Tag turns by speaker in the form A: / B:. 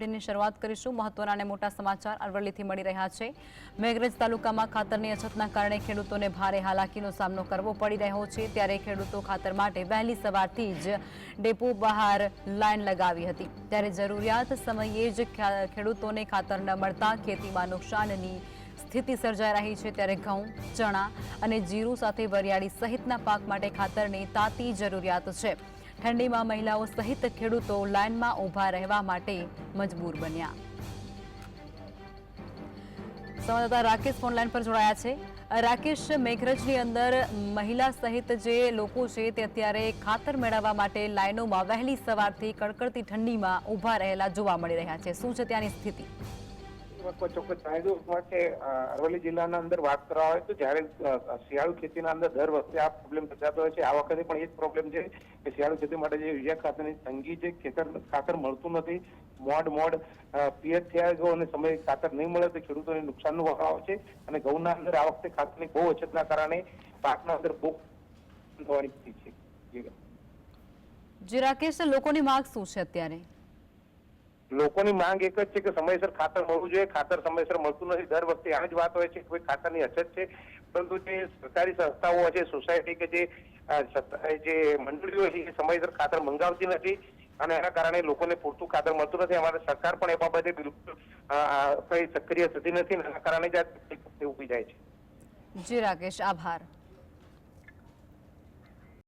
A: ની શરૂઆત કરીશું। મહત્વના અને મોટા સમાચાર અરવલ્લીથી મળી રહ્યા છે। મેઘરજ તાલુકામાં ખાતરની અછતના કારણે ખેડૂતોને ભારે હાલાકીનો સામનો કરવો પડી રહ્યો છે। ત્યારે ખેડૂતો ખાતર માટે વહેલી સવારથી જ ડેપો બહાર લાઈન લગાવી હતી। ત્યારે જરૂરિયાત સમયે જ ખેડૂતોને ખાતર ન મળતા ખેતીમાં નુકસાનની સ્થિતિ સર્જાઈ રહી છે। ત્યારે ઘઉં, ચણા અને જીરું સાથે વરિયાળી સહિતના પાક માટે ખાતરની તાતી જરૂરિયાત છે। ठंडी में महिलाओं सहित खेडूतो लाइन में उभा रहवा माटे मजबूर बन्या। संवाददाता राकेश फोन लाइन पर जोड़ाया छे। राकेश, मेघरजनी अंदर महिला सहित जे लोको छे ते अत्यारे खातर मेळववा माटे लाइनों में वहेली सवारथी कड़कड़ती ठंडी में उभा रहेला जोवा मळी रह्या छे। शुं छे त्यानी स्थिति?
B: ચોક્કસ અરવલ્લી જિલ્લાના અંદર વાત કરવા આવે તો જ્યારે શિયાળુ ખેતીના અંદર દર વખતે આ પ્રોબ્લેમ સર્જાતો હોય છે। આ વખતે પણ એ જ પ્રોબ્લેમ છે કે શિયાળુ ખેતી માટે જે યુરિયા ખાતરની તંગી છે, ખાતર મળતું નથી। મોડ પિયત થયા ગયો અને સમય ખાતર નહીં મળે તો ખેડૂતોને નુકસાનનો વારો આવે છે। અને ઘઉંના અંદર આ વખતે ખાતરની બહુ અછતના કારણે પાકના અંદર બહુ થવાની સ્થિતિ છે।
A: જી રાકેશ, લોકોની માંગ શું છે અત્યારે?
B: લોકોની માંગ એક જ છે કે સમયસર ખાતર મળવું જોઈએ। ખાતર સમયસર મળતું નથી। દર વખતે આ જ વાત હોય છે કે ભાઈ ખાતરની અછત છે, પરંતુ જે સરકારી સંસ્થાઓ છે, સોસાયટી કે જે મંડળીઓ છે એ સમયસર ખાતર મંગાવતી નથી અને એના કારણે લોકોને પૂરતું ખાતર મળતું નથી। અમારી સરકાર પણ એ બાબતે બિલકુલ કઈ સક્રિય થતી નથી, એના કારણે જ આ તકલીફ ઊભી જાય છે।
A: જી રાકેશ, આભાર।